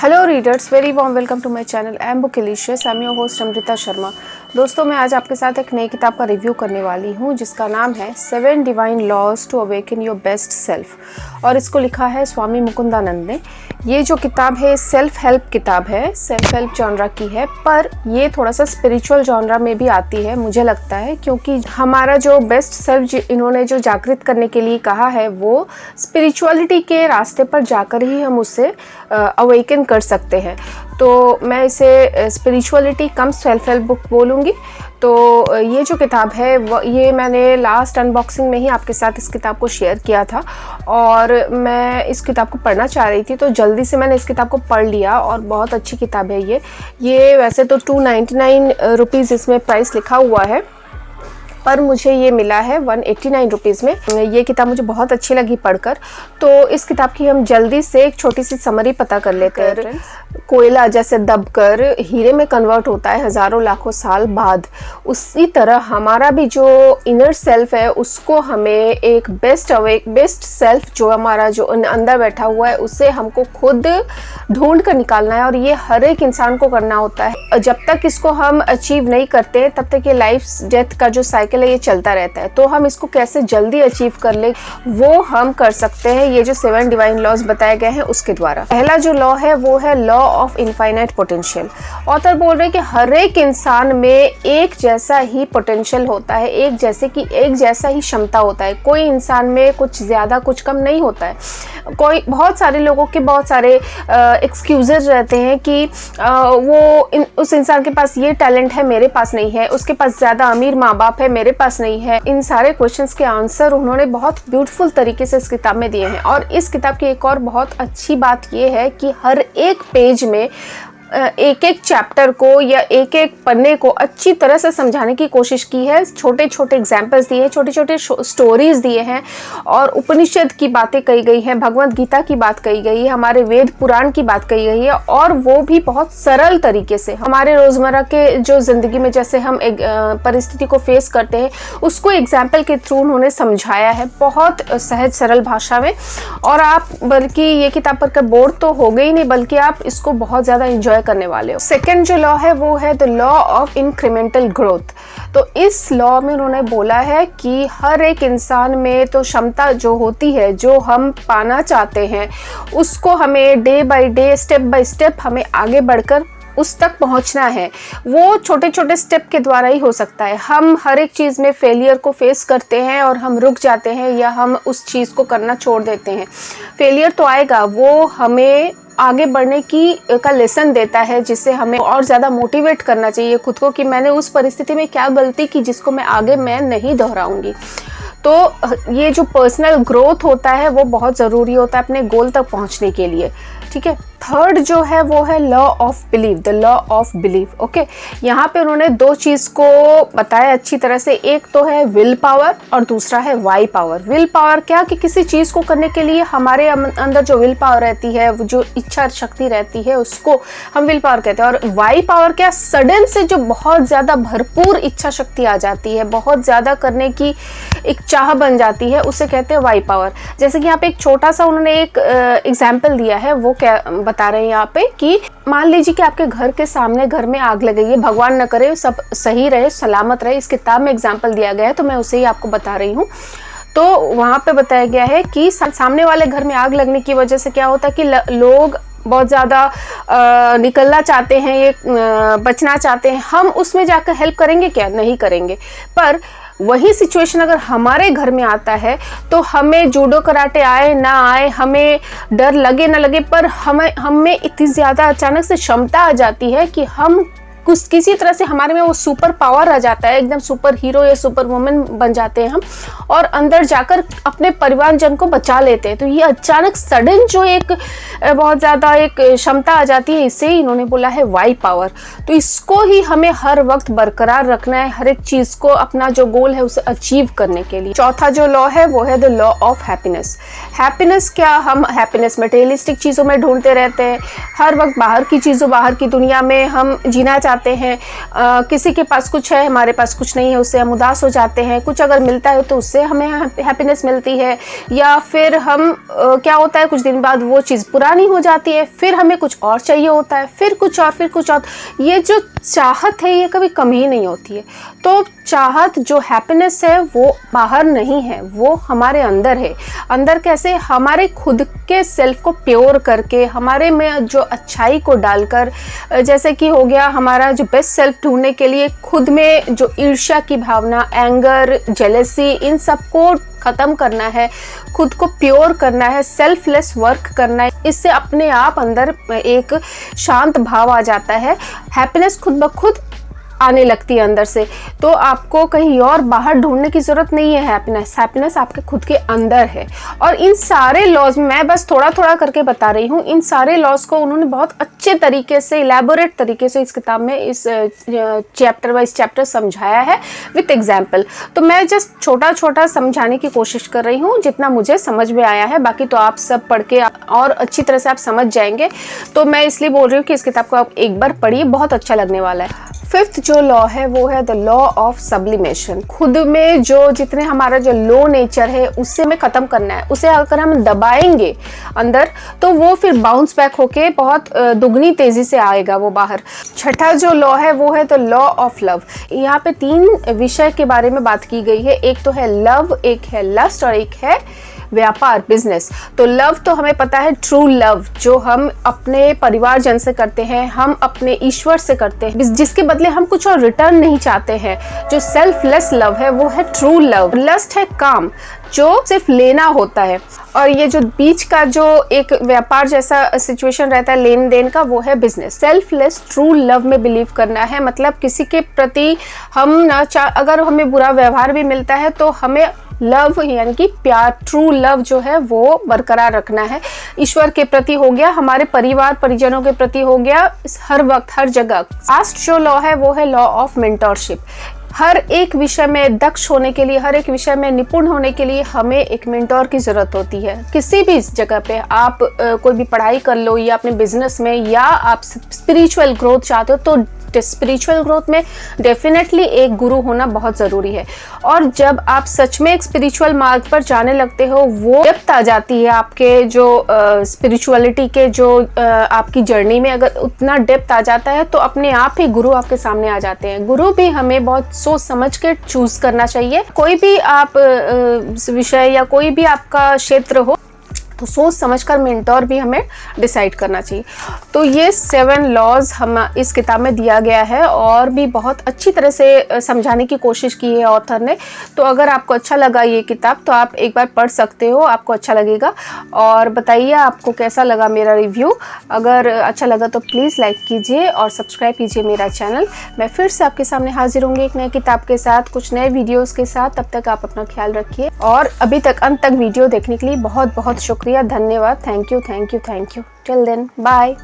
Hello readers, very warm welcome to my channel. I am Bookilicious, I am your host Amrita Sharma. दोस्तों, मैं आज आपके साथ एक नई किताब का रिव्यू करने वाली हूँ जिसका नाम है 7 divine laws to awaken your best self और इसको लिखा है स्वामी मुकुंदानंद ने। ये जो किताब है सेल्फ हेल्प किताब है, सेल्फ हेल्प जॉनरा की है, पर ये थोड़ा सा स्पिरिचुअल जॉनरा में भी आती है मुझे लगता है, क्योंकि हमारा जो बेस्ट सेल्फ इन्होंने जो जागृत करने के लिए कहा है वो स्पिरिचुअलिटी के रास्ते पर जाकर ही हम उसे अवेकन कर सकते हैं। तो मैं इसे स्पिरिचुअलिटी कम सेल्फ हेल्प बुक बोलूँगी। तो ये जो किताब है ये मैंने लास्ट अनबॉक्सिंग में ही आपके साथ इस किताब को शेयर किया था और मैं इस किताब को पढ़ना चाह रही थी, तो जल्दी से मैंने इस किताब को पढ़ लिया और बहुत अच्छी किताब है ये वैसे तो 299 रुपीज़ इसमें प्राइस लिखा हुआ है, पर मुझे ये मिला है 189 रुपीज़ में। ये किताब मुझे बहुत अच्छी लगी पढ़कर। तो इस किताब की हम जल्दी से एक छोटी सी समरी पता कर लेते हैं। कोयला जैसे दबकर हीरे में कन्वर्ट होता है हज़ारों लाखों साल बाद, उसी तरह हमारा भी जो इनर सेल्फ है उसको हमें एक बेस्ट सेल्फ जो हमारा जो अंदर बैठा हुआ है उसे हमको खुद ढूंढ कर निकालना है और ये हर एक इंसान को करना होता है। जब तक इसको हम अचीव नहीं करते तब तक ये लाइफ डेथ का जो साइकिल है ये चलता रहता है। तो हम इसको कैसे जल्दी अचीव कर ले वो हम कर सकते हैं ये जो 7 डिवाइन लॉज बताए गए हैं उसके द्वारा। पहला जो लॉ है वो है law of infinite potential. Author बोल रहे हैं कि हर एक इंसान में एक जैसा ही पोटेंशियल होता है, एक जैसा ही क्षमता होता है। कोई इंसान में कुछ ज़्यादा कुछ कम नहीं होता है। बहुत सारे लोगों के बहुत सारे एक्सक्यूजेज रहते हैं कि उस इंसान के पास ये टैलेंट है मेरे पास नहीं है, उसके पास ज़्यादा अमीर माँ बाप है मेरे पास नहीं है। इन सारे क्वेश्चंस के आंसर उन्होंने बहुत ब्यूटीफुल तरीके से इस किताब में दिए हैं। और इस किताब की एक और बहुत अच्छी बात ये है कि हर एक पेज में एक एक चैप्टर को या एक एक पन्ने को अच्छी तरह से समझाने की कोशिश की है। छोटे छोटे एग्जाम्पल्स दिए हैं, छोटे छोटे स्टोरीज दिए हैं और उपनिषद की बातें कही गई हैं, भगवत गीता की बात कही गई है, हमारे वेद पुराण की बात कही गई है और वो भी बहुत सरल तरीके से हमारे रोज़मर्रा के जो ज़िंदगी में जैसे हम एक परिस्थिति को फेस करते हैं उसको एग्जाम्पल के थ्रू उन्होंने समझाया है बहुत सहज सरल भाषा में। और आप बल्कि ये किताब पढ़कर बोर तो हो गई नहीं, बल्कि आप इसको बहुत ज़्यादा इंजॉय करने वाले हो। सेकेंड जो लॉ है वो है the law of incremental growth. तो इस लॉ में उन्होंने बोला है कि हर एक इंसान में तो क्षमता जो होती है जो हम पाना चाहते हैं उसको हमें day by day step by step हमें आगे बढ़कर उस तक पहुंचना है। वो छोटे छोटे स्टेप के द्वारा ही हो सकता है। हम हर एक चीज़ में फेलियर को फेस करते हैं और हम रुक जाते हैं या हम उस चीज़ को करना छोड़ देते हैं। फेलियर तो आएगा, वो हमें आगे बढ़ने का लेसन देता है जिससे हमें और ज़्यादा मोटिवेट करना चाहिए खुद को कि मैंने उस परिस्थिति में क्या गलती की जिसको मैं नहीं दोहराऊंगी। तो ये जो पर्सनल ग्रोथ होता है वो बहुत ज़रूरी होता है अपने गोल तक पहुंचने के लिए। ठीक है। थर्ड जो है वो है law of belief, the law of belief. Okay, यहाँ पे उन्होंने दो चीज़ को बताया अच्छी तरह से। एक तो है विल पावर और दूसरा है वाई पावर। विल पावर क्या कि किसी चीज़ को करने के लिए हमारे अंदर जो विल पावर रहती है, जो इच्छा शक्ति रहती है, उसको हम विल पावर कहते हैं। और वाई पावर क्या, सडन से जो बहुत ज़्यादा भरपूर इच्छा शक्ति आ जाती है, बहुत ज़्यादा करने की एक चाह बन जाती है, उसे कहते हैं वाई पावर। जैसे कि यहाँ पे एक छोटा सा उन्होंने एक एग्जाम्पल दिया है, वो क्या बता रहे हैं यहाँ पे कि मान लीजिए कि आपके घर के सामने घर में आग लग गई है, भगवान न करे सब सही रहे सलामत रहे, इस किताब में एग्जाम्पल दिया गया है तो मैं उसे ही आपको बता रही हूँ। तो वहाँ पे बताया गया है कि सामने वाले घर में आग लगने की वजह से क्या होता है कि लोग बहुत ज़्यादा निकलना चाहते हैं, ये बचना चाहते हैं। हम उसमें जाकर हेल्प करेंगे क्या? नहीं करेंगे। पर वही सिचुएशन अगर हमारे घर में आता है तो हमें जूडो कराटे आए ना आए, हमें डर लगे ना लगे, पर हमें इतनी ज़्यादा अचानक से क्षमता आ जाती है कि हम किसी तरह से हमारे में वो सुपर पावर आ जाता है, एकदम सुपर हीरो या सुपर वुमन बन जाते हैं हम और अंदर जाकर अपने परिवारजन को बचा लेते हैं। तो ये अचानक सडन जो एक बहुत ज़्यादा एक क्षमता आ जाती है, इसे इन्होंने बोला है वाई पावर। तो इसको ही हमें हर वक्त बरकरार रखना है, हर एक चीज़ को अपना जो गोल है उसे अचीव करने के लिए। चौथा जो लॉ है वो है the law of happiness. Happiness क्या, हम हैप्पीनेस मटेरियलिस्टिक चीज़ों में ढूंढते रहते हैं, हर वक्त बाहर की चीज़ों, बाहर की दुनिया में हम जीना जाते हैं, किसी के पास कुछ है हमारे पास कुछ नहीं है, उससे हम उदास हो जाते हैं। कुछ अगर मिलता है तो उससे हमें हैप्पीनेस मिलती है, या फिर हम क्या होता है कुछ दिन बाद वो चीज़ पुरानी हो जाती है, फिर हमें कुछ और चाहिए होता है, फिर कुछ और, फिर कुछ और। ये जो चाहत है ये कभी कम ही नहीं होती है। तो चाहत जो हैप्पीनेस है वो बाहर नहीं है, वो हमारे अंदर है। अंदर कैसे? हमारे खुद के सेल्फ को प्योर करके, हमारे में जो अच्छाई को डालकर, जैसे कि हो गया हमारा जो बेस्ट सेल्फ ढूंढने के लिए खुद में जो ईर्ष्या की भावना, एंगर, जेलेसी, इन सबको ख़त्म करना है, खुद को प्योर करना है, सेल्फलेस वर्क करना है। इससे अपने आप अंदर एक शांत भाव आ जाता है, हैप्पीनेस खुद ब खुद आने लगती है अंदर से। तो आपको कहीं और बाहर ढूंढने की ज़रूरत नहीं है। हैप्पीनेस आपके खुद के अंदर है। और इन सारे लॉज मैं बस थोड़ा थोड़ा करके बता रही हूँ, इन सारे लॉज को उन्होंने बहुत अच्छे तरीके से, इलेबोरेट तरीके से इस किताब में, इस चैप्टर वाइज चैप्टर समझाया है विथ एग्जाम्पल। तो मैं जस्ट छोटा छोटा समझाने की कोशिश कर रही हूँ जितना मुझे समझ में आया है। बाकी तो आप सब पढ़ के और अच्छी तरह से आप समझ जाएंगे। तो मैं इसलिए बोल रही हूँ कि इस किताब को आप एक बार पढ़िए, बहुत अच्छा लगने वाला है। फिफ्थ जो लॉ है वो है द लॉ ऑफ सब्लिमेशन। खुद में जो जितने हमारा जो लो नेचर है उससे हमें ख़त्म करना है। उसे अगर हम दबाएंगे अंदर तो वो फिर बाउंस बैक होके बहुत दुगनी तेज़ी से आएगा वो बाहर। छठा जो लॉ है वो है द लॉ ऑफ लव। यहाँ पे 3 विषय के बारे में बात की गई है। एक तो है लव, एक है लस्ट और एक है व्यापार, बिजनेस। तो लव तो हमें पता है, ट्रू लव जो हम अपने परिवारजन से करते हैं, हम अपने ईश्वर से करते हैं, जिसके बदले हम कुछ और रिटर्न नहीं चाहते हैं। जो सेल्फलेस लव है वो है ट्रू लव। लस्ट है काम, जो सिर्फ लेना होता है। और ये जो बीच का जो एक व्यापार जैसा सिचुएशन रहता है लेन देन का, वो है बिजनेस। सेल्फलेस ट्रू लव में बिलीव करना है, मतलब किसी के प्रति हम ना अगर हमें बुरा व्यवहार भी मिलता है तो हमें लव यानी कि प्यार, ट्रू लव जो है वो बरकरार रखना है। ईश्वर के प्रति हो गया, हमारे परिवार परिजनों के प्रति हो गया, हर वक्त हर जगह। लास्ट जो लॉ है वो है लॉ ऑफ मेंटरशिप। हर एक विषय में दक्ष होने के लिए, हर एक विषय में निपुण होने के लिए हमें एक मेंटोर की ज़रूरत होती है। किसी भी जगह पे आप कोई भी पढ़ाई कर लो, या अपने बिजनेस में, या आप स्पिरिचुअल ग्रोथ चाहते हो तो स्पिरिचुअल ग्रोथ में डेफिनेटली एक गुरु होना बहुत ज़रूरी है। और जब आप सच में एक स्पिरिचुअल मार्ग पर जाने लगते हो, वो डेप्थ आ जाती है आपके जो स्पिरिचुअलिटी के जो आपकी जर्नी में, अगर उतना डेप्थ आ जाता है तो अपने आप ही गुरु आपके सामने आ जाते हैं। गुरु भी हमें बहुत सोच समझ के चूज़ करना चाहिए। कोई भी आप विषय या कोई भी आपका क्षेत्र हो तो सोच समझकर मेंटोर भी हमें डिसाइड करना चाहिए। तो ये 7 लॉज हम इस किताब में दिया गया है, और भी बहुत अच्छी तरह से समझाने की कोशिश की है ऑथर ने। तो अगर आपको अच्छा लगा ये किताब तो आप एक बार पढ़ सकते हो, आपको अच्छा लगेगा। और बताइए आपको कैसा लगा मेरा रिव्यू। अगर अच्छा लगा तो प्लीज़ लाइक कीजिए और सब्सक्राइब कीजिए मेरा चैनल। मैं फिर से आपके सामने हाजिर होंगी एक नई किताब के साथ, कुछ नए वीडियोज़ के साथ। तब तक आप अपना ख्याल रखिए, और अभी तक अंत तक वीडियो देखने के लिए बहुत बहुत शुक्रिया, धन्यवाद। Thank you, thank you, thank you. Till then, bye.